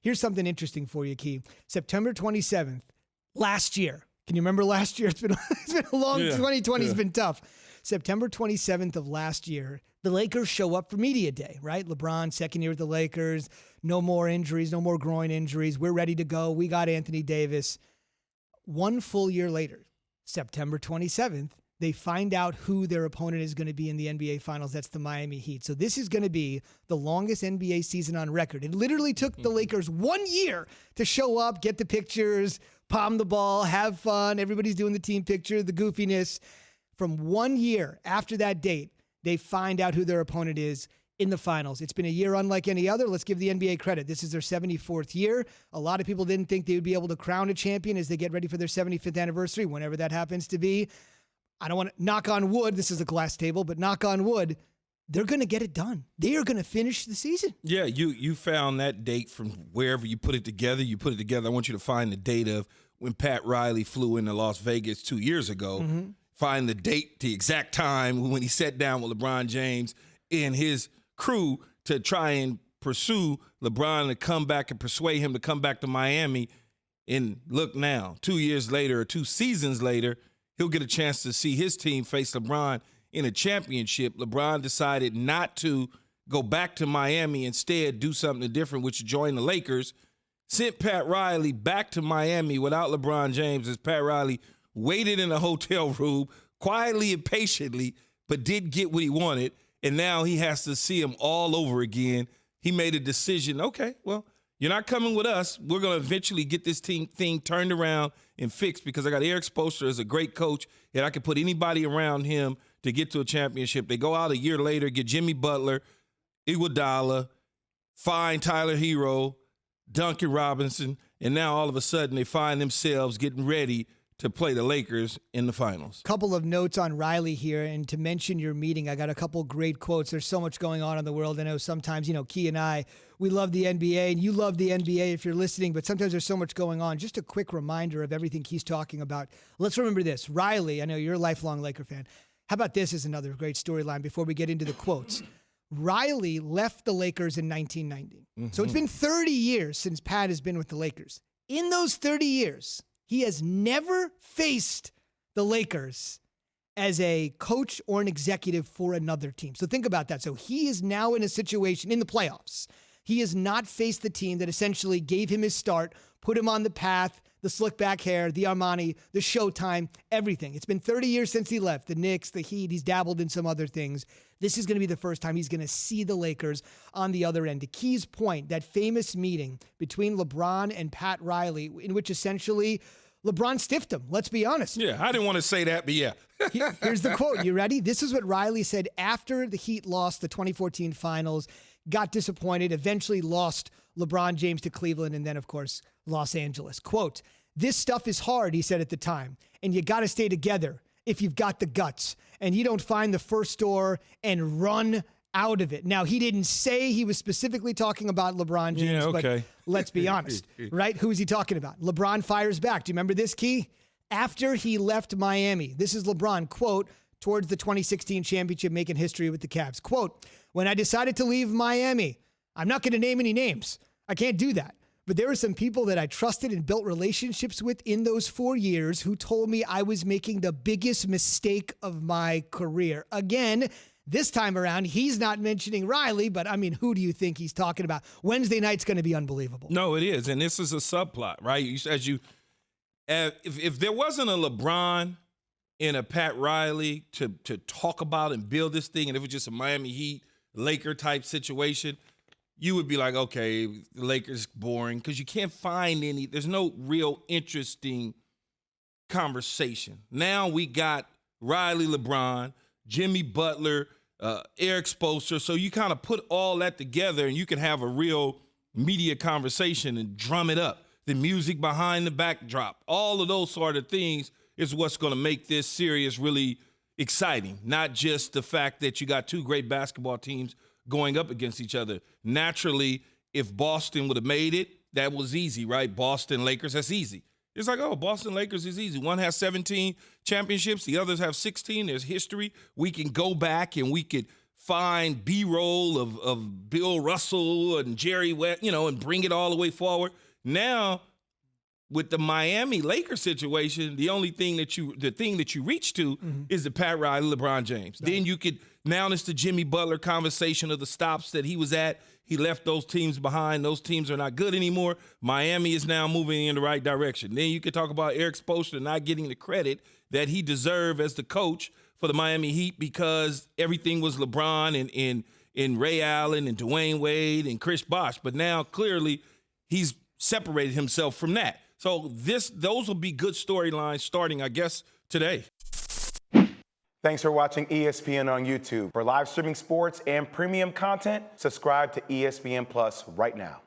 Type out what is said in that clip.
Here's something interesting for you, Key. September 27th, last year. Can you remember last year? It's been a long 2020 has been tough. September 27th of last year, the Lakers show up for media day, right? LeBron, second year with the Lakers, no more injuries, no more groin injuries. We're ready to go. We got Anthony Davis. 1 full year later, September 27th, they find out who their opponent is going to be in the NBA Finals. That's the Miami Heat. So this is going to be the longest NBA season on record. It literally took the Lakers 1 year to show up, get the pictures, palm the ball, have fun. Everybody's doing the team picture, the goofiness. From 1 year after that date, they find out who their opponent is in the finals. It's been a year unlike any other. Let's give the NBA credit. This is their 74th year. A lot of people didn't think they would be able to crown a champion as they get ready for their 75th anniversary, whenever that happens to be. I don't want to knock on wood. This is a glass table, but knock on wood. They're going to get it done. They are going to finish the season. Yeah, you found that date from wherever you put it together. You put it together. I want you to find the date of when Pat Riley flew into Las Vegas 2 years ago. Mm-hmm. Find the date, the exact time when he sat down with LeBron James and his crew to try and pursue LeBron to come back and persuade him to come back to Miami. And look now, 2 years later or 2 seasons later, he'll get a chance to see his team face LeBron in a championship. LeBron decided not to go back to Miami, instead do something different, which join the Lakers. Sent Pat Riley back to Miami without LeBron James as Pat Riley waited in a hotel room quietly and patiently, but did get what he wanted. And now he has to see him all over again. He made a decision. Okay, well, you're not coming with us. We're going to eventually get this thing turned around and fixed because I got Eric Spoelstra as a great coach, and I can put anybody around him to get to a championship. They go out a year later, get Jimmy Butler, Iguodala, find Tyler Hero, Duncan Robinson, and now all of a sudden they find themselves getting ready to play the Lakers in the finals. Couple of notes on Riley here, and to mention your meeting, I got a couple great quotes. There's so much going on in the world. I know sometimes, Key and I, we love the NBA, and you love the NBA if you're listening, but sometimes there's so much going on. Just a quick reminder of everything Key's talking about. Let's remember this. Riley, I know you're a lifelong Laker fan. How about this as another great storyline before we get into the quotes? Riley left the Lakers in 1990. Mm-hmm. So it's been 30 years since Pat has been with the Lakers. In those 30 years, he has never faced the Lakers as a coach or an executive for another team. So think about that. So he is now in a situation in the playoffs. He has not faced the team that essentially gave him his start, put him on the path, the slick back hair, the Armani, the Showtime, everything. It's been 30 years since he left. The Knicks, the Heat, he's dabbled in some other things. This is going to be the first time he's going to see the Lakers on the other end. To Key's point, that famous meeting between LeBron and Pat Riley, in which essentially LeBron stiffed him. Let's be honest. Yeah, I didn't want to say that, but yeah. Here's the quote. You ready? This is what Riley said after the Heat lost the 2014 Finals, got disappointed, eventually lost LeBron James to Cleveland, and then, of course, Los Angeles. Quote, "This stuff is hard," he said at the time, "and you got to stay together if you've got the guts, and you don't find the first door and run out of it." Now, he didn't say he was specifically talking about LeBron James, but let's be honest, right? Who is he talking about? LeBron fires back. Do you remember this, Key? After he left Miami, this is LeBron, quote, towards the 2016 championship, making history with the Cavs. Quote, "When I decided to leave Miami, I'm not going to name any names. I can't do that. But there were some people that I trusted and built relationships with in those 4 years who told me I was making the biggest mistake of my career." Again, this time around, he's not mentioning Riley, but I mean, who do you think he's talking about? Wednesday night's going to be unbelievable. No, it is. And this is a subplot, right? If there wasn't a LeBron and a Pat Riley to talk about and build this thing, and it was just a Miami Heat, Laker type situation, you would be like, okay, the Lakers boring, because you can't find there's no real interesting conversation. Now we got Riley, LeBron, Jimmy Butler, Eric Spoelstra. So you kind of put all that together and you can have a real media conversation and drum it up. The music behind the backdrop, all of those sort of things is what's going to make this series really exciting. Not just the fact that you got two great basketball teams going up against each other. Naturally, if Boston would have made it, that was easy, right? Boston Lakers, that's easy. It's like, oh, Boston Lakers is easy. One has 17 championships. The others have 16. There's history. We can go back and we could find B-roll of Bill Russell and Jerry West, and bring it all the way forward. Now, with the Miami Lakers situation, the thing that you reach to is the Pat Riley, LeBron James. Right. Then now it's the Jimmy Butler conversation of the stops that he was at. He left those teams behind. Those teams are not good anymore. Miami is now moving in the right direction. Then you could talk about Eric Spoelstra not getting the credit that he deserved as the coach for the Miami Heat because everything was LeBron and Ray Allen and Dwayne Wade and Chris Bosh. But now clearly he's separated himself from that. So those will be good storylines starting, I guess, today. Thanks for watching ESPN on YouTube. For live streaming sports and premium content, subscribe to ESPN Plus right now.